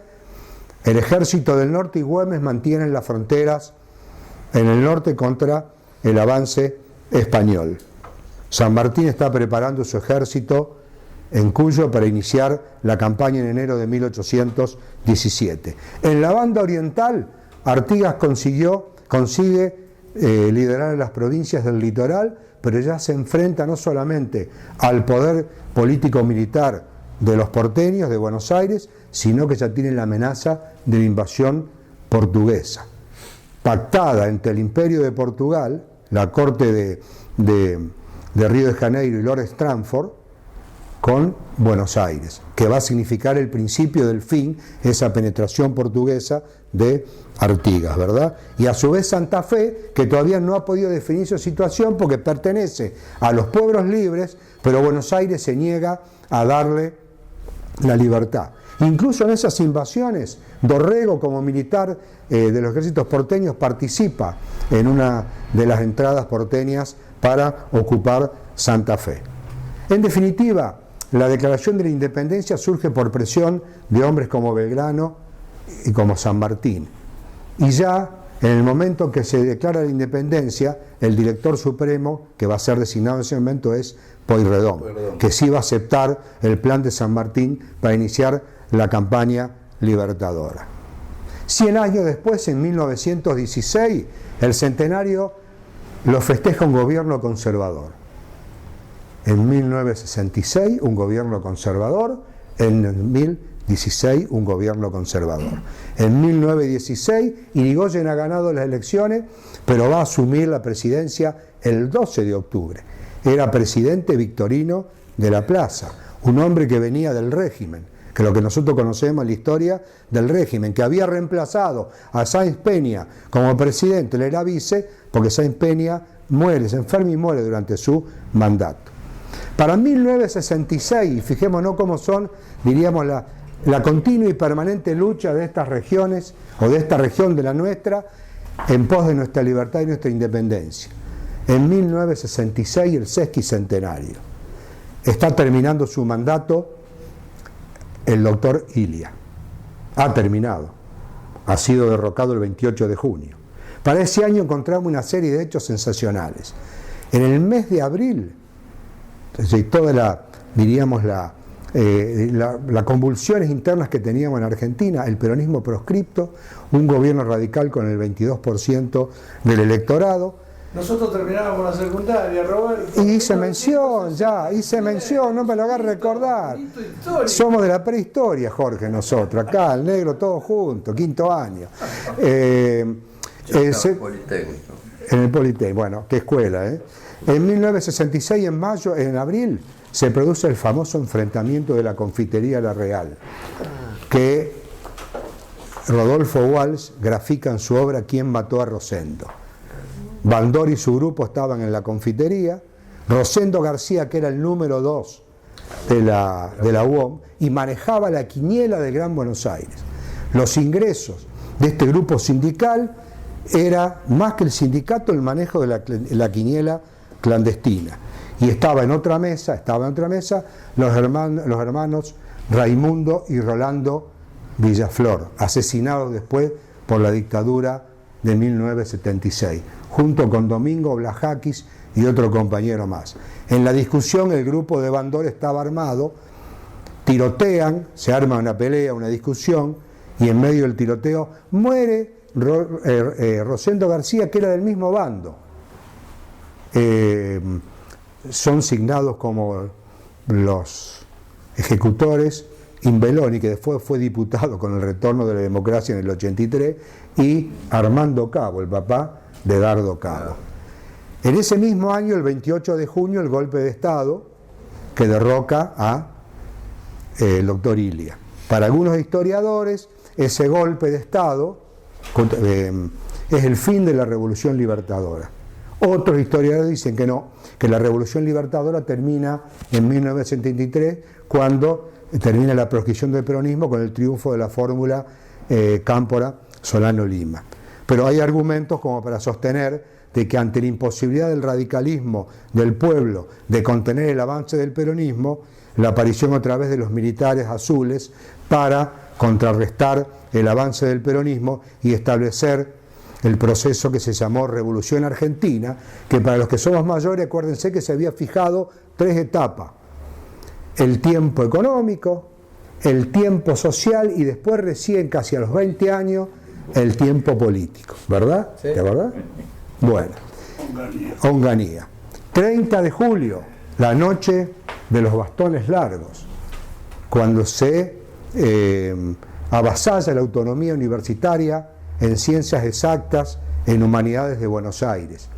el ejército del norte y Güemes mantienen las fronteras en el norte contra el avance español. San Martín está preparando su ejército en Cuyo para iniciar la campaña en enero de 1817. En la banda oriental, Artigas consigue liderar las provincias del litoral, pero ya se enfrenta no solamente al poder político-militar de los porteños de Buenos Aires, sino que ya tiene la amenaza de la invasión portuguesa, pactada entre el Imperio de Portugal, la corte de Río de Janeiro y Lord Stranford, con Buenos Aires, que va a significar el principio del fin, esa penetración portuguesa de Artigas, ¿verdad? Y a su vez Santa Fe, que todavía no ha podido definir su situación porque pertenece a los pueblos libres, pero Buenos Aires se niega a darle la libertad. Incluso en esas invasiones, Dorrego, como militar de los ejércitos porteños, participa en una de las entradas porteñas para ocupar Santa Fe. En definitiva, la declaración de la independencia surge por presión de hombres como Belgrano y como San Martín. Y ya en el momento que se declara la independencia, el director supremo que va a ser designado en ese momento es Pueyrredón, que sí va a aceptar el plan de San Martín para iniciar la campaña libertadora. 100 años después, en 1916, el centenario lo festeja un gobierno conservador. En 1966 un gobierno conservador, en 2016 un gobierno conservador. En 1916 Irigoyen ha ganado las elecciones, pero va a asumir la presidencia el 12 de octubre. Era presidente Victorino de la Plaza, un hombre que venía del régimen, que lo que nosotros conocemos en la historia del régimen, que había reemplazado a Sáenz Peña como presidente, él era vice, porque Sáenz Peña muere, se enferma y muere durante su mandato. Para 1966, fijémonos cómo son, diríamos, la continua y permanente lucha de estas regiones, o de esta región de la nuestra, en pos de nuestra libertad y nuestra independencia. En 1966, el sesquicentenario. Está terminando su mandato el doctor Ilia. Ha terminado. Ha sido derrocado el 28 de junio. Para ese año encontramos una serie de hechos sensacionales. En el mes de abril, toda las convulsiones internas que teníamos en Argentina, el peronismo proscripto, un gobierno radical con el 22% del electorado. Nosotros terminábamos la secundaria, Roberto. Y hice mención, no me lo hagas recordar. Somos de la prehistoria, Jorge, nosotros, acá, el negro, todos juntos, quinto año. En el Politécnico, bueno, qué escuela, ¿eh? En 1966, en abril, se produce el famoso enfrentamiento de la confitería La Real, que Rodolfo Walsh grafica en su obra ¿Quién mató a Rosendo? Bandor y su grupo estaban en la confitería, Rosendo García, que era el número 2 de la UOM, y manejaba la quiniela del Gran Buenos Aires. Los ingresos de este grupo sindical era, más que el sindicato, el manejo de la quiniela clandestina. Y estaba en otra mesa los hermanos Raimundo y Rolando Villaflor, asesinados después por la dictadura de 1976, junto con Domingo Blajakis y otro compañero más. En la discusión el grupo de Bandor estaba armado, tirotean, se arma una pelea, una discusión, y en medio del tiroteo muere Rosendo García, que era del mismo bando. Son signados como los ejecutores Imbeloni, que después fue diputado con el retorno de la democracia en el 83, y Armando Cabo, el papá de Dardo Cabo. En ese mismo año, el 28 de junio, el golpe de Estado que derroca a el doctor Ilia. Para algunos historiadores, ese golpe de Estado es el fin de la Revolución Libertadora. Otros historiadores dicen que no, que la Revolución Libertadora termina en 1973, cuando termina la proscripción del peronismo con el triunfo de la fórmula Cámpora-Solano-Lima. Pero hay argumentos como para sostener de que ante la imposibilidad del radicalismo del pueblo de contener el avance del peronismo, la aparición otra vez de los militares azules para contrarrestar el avance del peronismo y establecer el proceso que se llamó Revolución Argentina, que para los que somos mayores, acuérdense que se había fijado 3 etapas: el tiempo económico, el tiempo social y después recién, casi a los 20 años, el tiempo político, ¿verdad? Sí. ¿De verdad? Bueno, Onganía. 30 de julio, la noche de los bastones largos, cuando se avasalla la autonomía universitaria en ciencias exactas, en humanidades de Buenos Aires,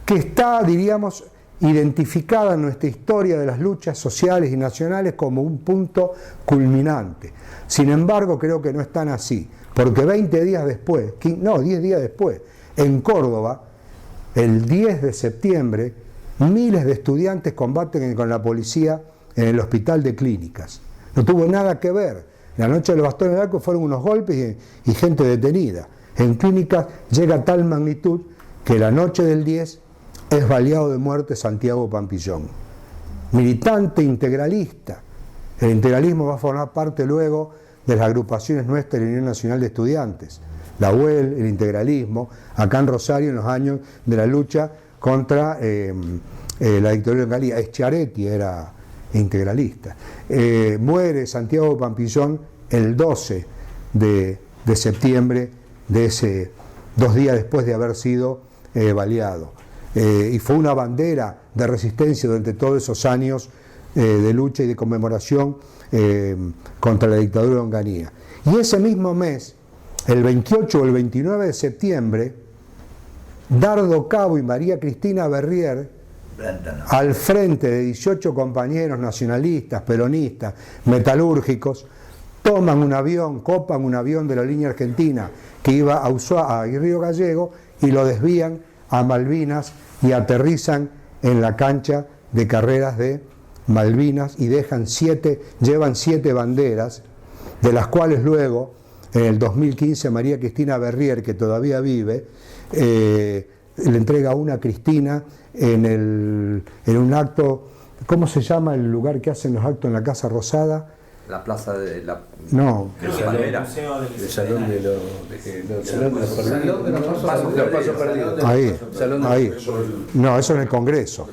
que está, diríamos, identificada en nuestra historia de las luchas sociales y nacionales como un punto culminante. Sin embargo, creo que no es tan así, porque 20 días después, 10 días después, en Córdoba, el 10 de septiembre, miles de estudiantes combaten con la policía en el Hospital de Clínicas. No tuvo nada que ver. La noche de los bastones largos fueron unos golpes y gente detenida. En Clínicas llega a tal magnitud que la noche del 10 es baleado de muerte Santiago Pampillón, militante integralista. El integralismo va a formar parte luego de las agrupaciones nuestras de la Unión Nacional de Estudiantes, la UEL, el integralismo, acá en Rosario en los años de la lucha contra la dictadura en Galía. Schiaretti era integralista. Muere Santiago Pampillón el 12 de septiembre de ese 2 días después de haber sido baleado. Y fue una bandera de resistencia durante todos esos años de lucha y de conmemoración contra la dictadura de Onganía. Y ese mismo mes, el 28 o el 29 de septiembre, Dardo Cabo y María Cristina Berrier, al frente de 18 compañeros nacionalistas, peronistas, metalúrgicos, toman un avión, copan un avión de la línea argentina que iba a Río Gallego y lo desvían a Malvinas y aterrizan en la cancha de carreras de Malvinas y llevan 7 banderas, de las cuales luego, en el 2015, María Cristina Berrier, que todavía vive, le entrega una a Cristina en un acto. ¿Cómo se llama el lugar que hacen los actos en la Casa Rosada? La plaza de la... No. El salón de los perdidos. Ahí. No, eso en el Congreso.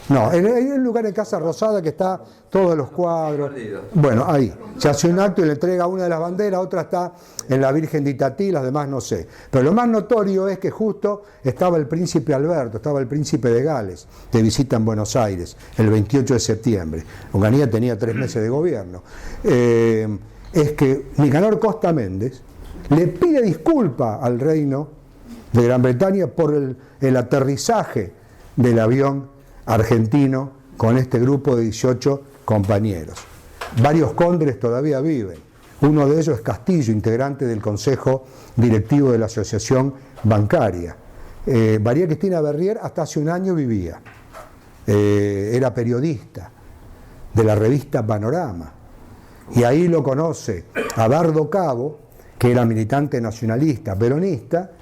No, hay un lugar en Casa Rosada que está todos los cuadros. Bueno, ahí. Se hace un acto y le entrega una de las banderas, otra está en la Virgen de Itatí, las demás no sé. Pero lo más notorio es que justo estaba el príncipe Alberto, estaba el príncipe de Gales, de visita en Buenos Aires, el 28 de septiembre. Onganía tenía 3 meses de gobierno. Es que Nicanor Costa Méndez le pide disculpa al reino de Gran Bretaña por el aterrizaje del avión argentino con este grupo de 18 compañeros. Varios cóndores todavía viven. Uno de ellos es Castillo, integrante del Consejo Directivo de la Asociación Bancaria. María Cristina Berrier hasta hace un año vivía. Era periodista de la revista Panorama. Y ahí lo conoce a Dardo Cabo, que era militante nacionalista, peronista,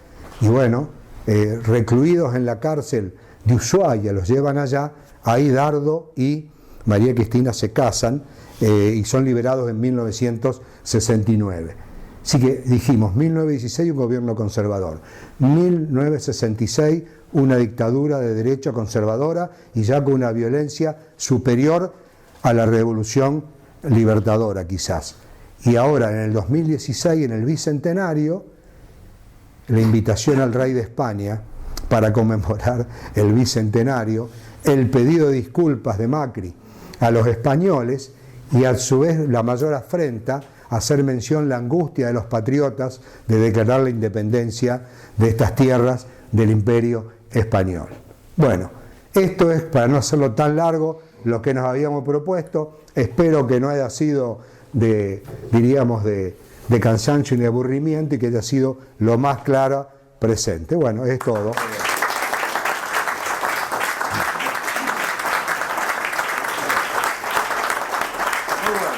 y bueno, recluidos en la cárcel de Ushuaia, los llevan allá, ahí Dardo y María Cristina se casan y son liberados en 1969. Así que dijimos, 1916 un gobierno conservador, 1966 una dictadura de derecha conservadora y ya con una violencia superior a la revolución libertadora quizás. Y ahora en el 2016, en el bicentenario, la invitación al rey de España para conmemorar el bicentenario, el pedido de disculpas de Macri a los españoles y a su vez la mayor afrenta, hacer mención la angustia de los patriotas de declarar la independencia de estas tierras del Imperio Español. Bueno, esto es, para no hacerlo tan largo, lo que nos habíamos propuesto. Espero que no haya sido de cansancio y de aburrimiento y que haya sido lo más claro presente. Bueno, es todo.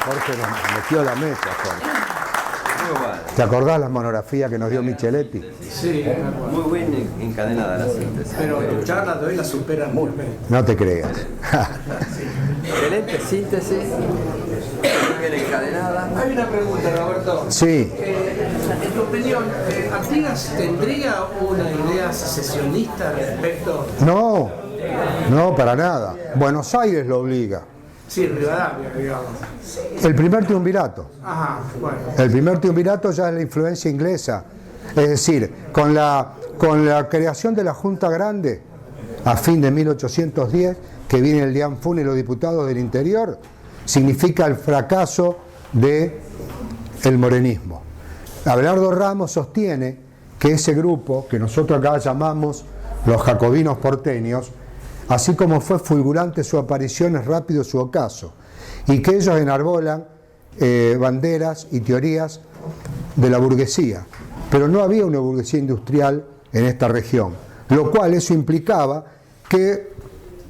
Jorge nos metió la mesa, Jorge. ¿Te acordás la monografía que nos dio Micheletti? Sí, Muy bien encadenada la síntesis. pero tu charla de hoy la superan muy bien. No te creas. Excelente síntesis, muy bien encadenada. Hay una pregunta, Roberto. Sí. En tu opinión, ¿Artigas tendría una idea secesionista respecto? No, no, para nada. Buenos Aires lo obliga. Sí, Rivadavia, digamos. El primer triunvirato. Ajá, bueno. El primer triunvirato ya es la influencia inglesa. Es decir, con la creación de la Junta Grande, a fin de 1810, que viene el Dianfún y los diputados del interior, significa el fracaso del morenismo. Abelardo Ramos sostiene que ese grupo, que nosotros acá llamamos los jacobinos porteños, así como fue fulgurante su aparición, es rápido su ocaso, y que ellos enarbolan banderas y teorías de la burguesía, pero no había una burguesía industrial en esta región, lo cual eso implicaba que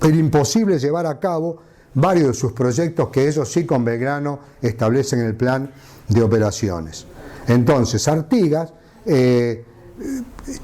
era imposible llevar a cabo varios de sus proyectos que ellos sí con Belgrano establecen en el plan de operaciones. Entonces Artigas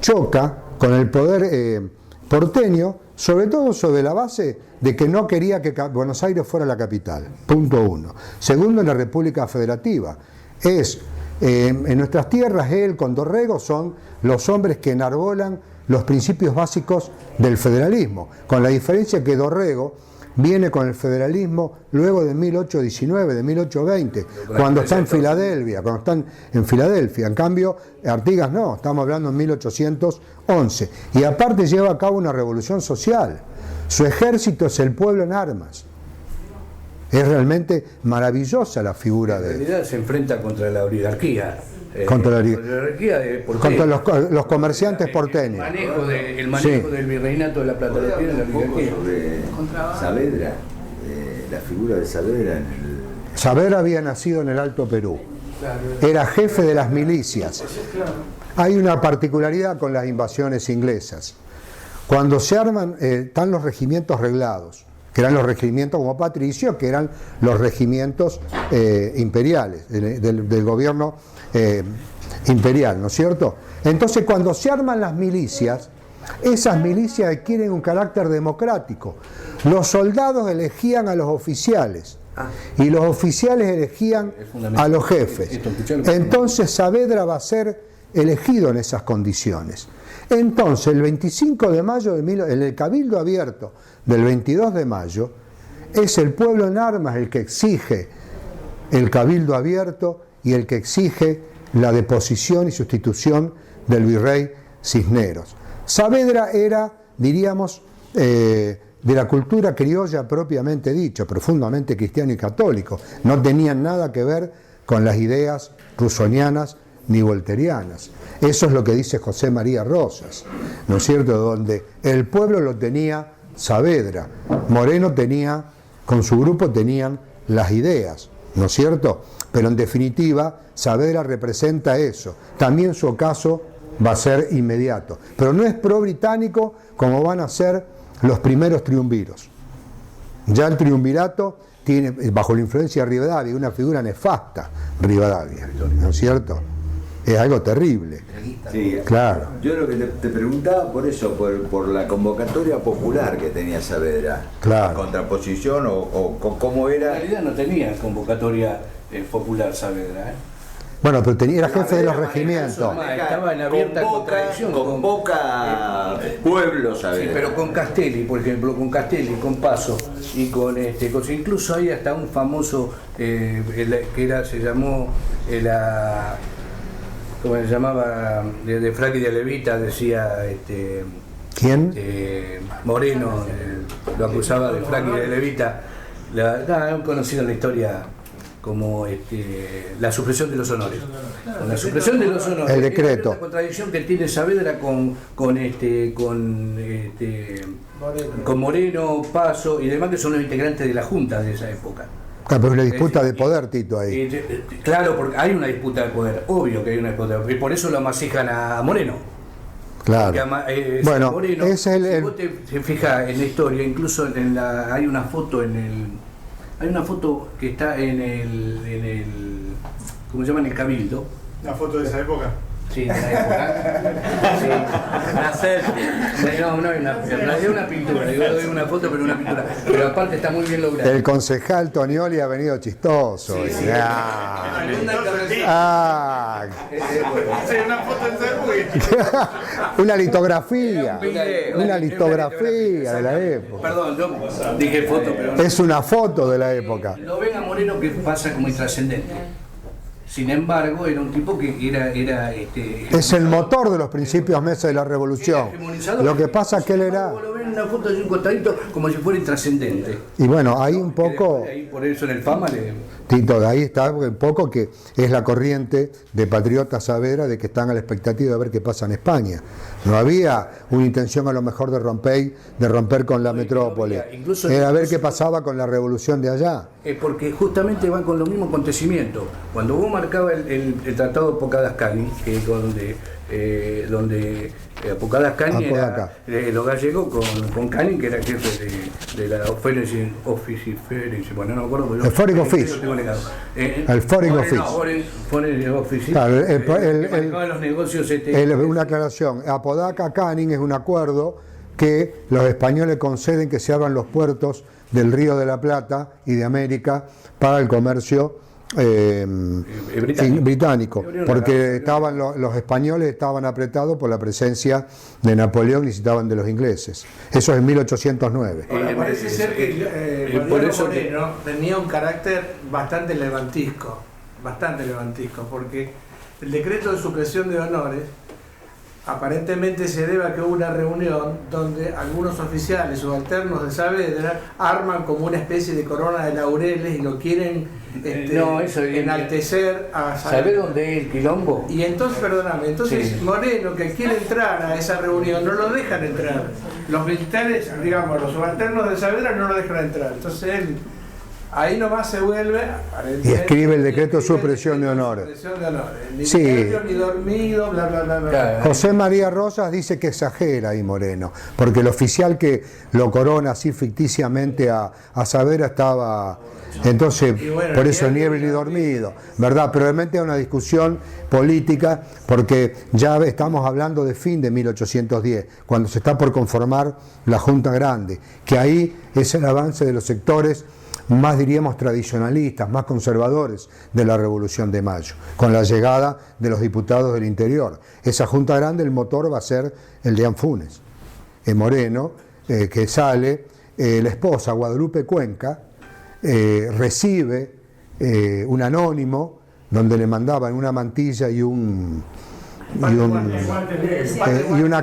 choca con el poder porteño, sobre todo sobre la base de que no quería que Buenos Aires fuera la capital, punto uno. Segundo, en la República Federativa. En nuestras tierras, él con Dorrego son los hombres que enarbolan los principios básicos del federalismo, con la diferencia que Dorrego viene con el federalismo luego de 1819, de 1820, cuando está en Filadelfia, En cambio, Artigas no, estamos hablando en 1811. Y aparte lleva a cabo una revolución social. Su ejército es el pueblo en armas. Es realmente maravillosa la figura de él. En realidad se enfrenta contra la oligarquía. Contra la oligarquía contra los comerciantes porteños. El manejo del virreinato de la Plata de Piedra, la oligarquía. Saavedra, la figura de Saavedra en el... Saavedra había nacido en el Alto Perú. Era jefe de las milicias. Hay una particularidad con las invasiones inglesas. Cuando se arman, están los regimientos reglados, que eran los regimientos como patricios, que eran los regimientos imperiales, del gobierno imperial, ¿no es cierto? Entonces, cuando se arman las milicias, esas milicias adquieren un carácter democrático. Los soldados elegían a los oficiales y los oficiales elegían a los jefes. Entonces Saavedra va a ser elegido en esas condiciones. Entonces, el 25 de mayo, en el Cabildo Abierto del 22 de mayo, es el pueblo en armas el que exige el Cabildo Abierto y el que exige la deposición y sustitución del virrey Cisneros. Saavedra era, diríamos, de la cultura criolla propiamente dicho, profundamente cristiano y católico. No tenían nada que ver con las ideas rusonianas ni volterianas. Eso es lo que dice José María Rosas, ¿no es cierto? Donde el pueblo lo tenía Saavedra, Moreno tenía, con su grupo tenían las ideas, ¿no es cierto? Pero en definitiva, Saavedra representa eso. También su ocaso va a ser inmediato. Pero no es pro-británico como van a ser los primeros triunviros. Ya el triunvirato tiene, bajo la influencia de Rivadavia, una figura nefasta, Rivadavia, ¿no es cierto? Es algo terrible. Sí, claro. Yo lo que te preguntaba por eso, por la convocatoria popular que tenía Saavedra. Claro. Contraposición o cómo era. En realidad no tenía convocatoria popular Saavedra. Bueno, pero era jefe de los regimientos. Estaba en abierta contradicción. Convoca pueblos, Saavedra. Sí, pero con Castelli, por ejemplo, con Paso y con incluso hay hasta un famoso se llamó ¿cómo se llamaba? De Fraqui de Levita, decía ¿Quién? Moreno, lo acusaba de Fraqui de Levita. Han conocido la historia como la supresión de los honores. Con la supresión de los honores. El decreto. La contradicción que tiene Saavedra con Moreno, Paso y demás, que son los integrantes de la Junta de esa época. Claro, pero es una disputa de poder, Tito, ahí. Claro, porque hay una disputa de poder, obvio que hay una disputa de poder, y por eso lo amasijan a Moreno. Claro. Bueno, Moreno, ese es si vos te fijas en la historia, incluso hay una foto que está en el ¿cómo se llama? En el Cabildo, ¿Una foto de esa época? Sí, de la época. Sí. Una selfie. No, en realidad es una pintura. Digo, doy una foto, pero una pintura. Pero aparte está muy bien lograda. El concejal Tonioli ha venido chistoso. Sí, sí. Sí, una foto de esa época. Una litografía. video. Una litografía de la época. Perdón, yo dije foto, pero no. Es una foto de la época. Lo ven a Moreno que pasa como intrascendente. Sin embargo, era un tipo que era Es el motor de los principios meses de la revolución. Lo que pasa es que él era... Lo ven en una foto de un costadito como si fuera intrascendente. Y bueno, ahí un poco... Ahí, por eso en el Fama le... Tito, de ahí está un poco que es la corriente de patriotas Saavedra de que están a la expectativa de ver qué pasa en España. No había una intención a lo mejor de romper con la metrópoli. Era ver qué pasaba con la revolución de allá. Porque justamente van con los mismos acontecimientos. Cuando vos marcabas el Tratado de Pocadas-Cani, que es donde Pocadas-Cani era los gallegos con Cani, que era jefe de la Foreign Office, bueno, no me acuerdo. El Foreign Office. El Foreign Office. Foreign Office. Claro, los negocios una aclaración. Apodaca-Canning es un acuerdo que los españoles conceden que se abran los puertos del Río de la Plata y de América para el comercio británico, porque estaban los españoles estaban apretados por la presencia de Napoleón y necesitaban de los ingleses. Eso es en 1809. Parece ser que Moreno tenía un carácter bastante levantisco, porque el decreto de supresión de honores aparentemente se debe a que hubo una reunión donde algunos oficiales subalternos de Saavedra arman como una especie de corona de laureles y lo quieren enaltecer a Saavedra. ¿Sabés dónde es el quilombo? Y entonces, sí. Moreno, que quiere entrar a esa reunión, no lo dejan entrar. Los militares, digamos, los subalternos de Saavedra no lo dejan entrar. Entonces él ahí nomás se vuelve y escribe el decreto de supresión de honores. Ni sí. ni dormido, bla, bla, bla, bla. José María Rosas dice que exagera ahí Moreno, porque el oficial que lo corona así ficticiamente a Saavedra estaba, entonces bueno, por eso niebla y dormido, ¿verdad? Pero realmente es una discusión política, porque ya estamos hablando de fin de 1810, cuando se está por conformar la Junta Grande, que ahí es el avance de los sectores más, diríamos, tradicionalistas, más conservadores de la Revolución de Mayo, con la llegada de los diputados del interior. Esa Junta Grande, el motor va a ser el de Anfunes. Moreno, que sale, la esposa Guadalupe Cuenca, recibe un anónimo donde le mandaban una mantilla y una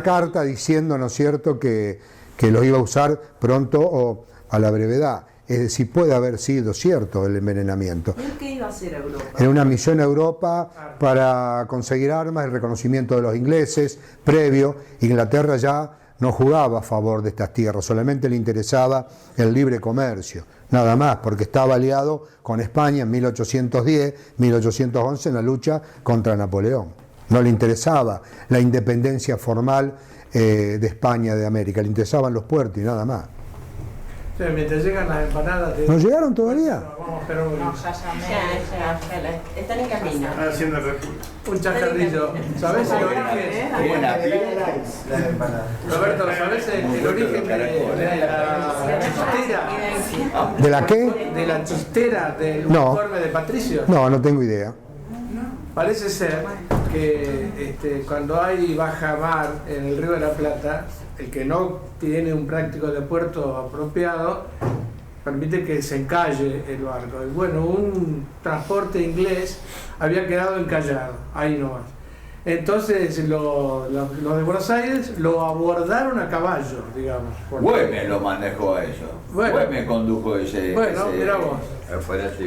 carta diciendo, ¿no es cierto?, que los iba a usar pronto o a la brevedad. Es decir, puede haber sido cierto el envenenamiento. ¿Y qué iba a hacer a Europa? En una misión a Europa para conseguir armas, el reconocimiento de los ingleses, previo. Inglaterra ya no jugaba a favor de estas tierras, solamente le interesaba el libre comercio, nada más, porque estaba aliado con España en 1810, 1811 en la lucha contra Napoleón. No le interesaba la independencia formal de España, de América, le interesaban los puertos y nada más. Sí, mientras llegan las empanadas... ¿No llegaron todavía? Están en camino. Haciendo un chacarrillo. ¿Sabés el origen? Roberto, ¿sabés el origen de la chistera? ¿De la qué? ¿De la chistera del uniforme de Patricio? No, no tengo idea. Parece ser que cuando hay baja mar en el Río de la Plata, el que no tiene un práctico de puerto apropiado permite que se encalle el barco. Y bueno, un transporte inglés había quedado encallado, ahí nomás. Entonces los de Buenos Aires lo abordaron a caballo, digamos. Güemes lo manejó eso. Güemes condujo ese... Bueno, mirá vos.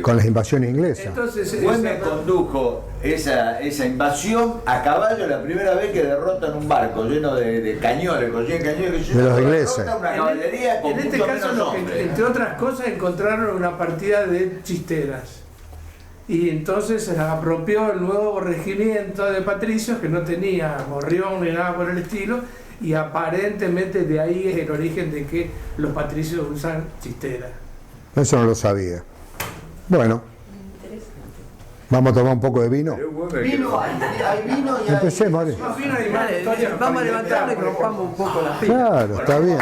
Con las invasiones inglesas. Entonces, Güemes condujo esa invasión a caballo la primera vez que derrotan un barco lleno de cañones, de los ingleses. Una caballería con en este caso, entre otras cosas, encontraron una partida de chisteras. Y entonces se apropió el nuevo regimiento de patricios, que no tenía morrión ni nada por el estilo, y aparentemente de ahí es el origen de que los patricios usan chisteras. Eso no lo sabía. Bueno. ¿Vamos a tomar un poco de vino? Vino, hay vino y hay... Empecemos, ¿vale? Vamos a levantarlo y rompamos un poco las pilas. Claro, está bien.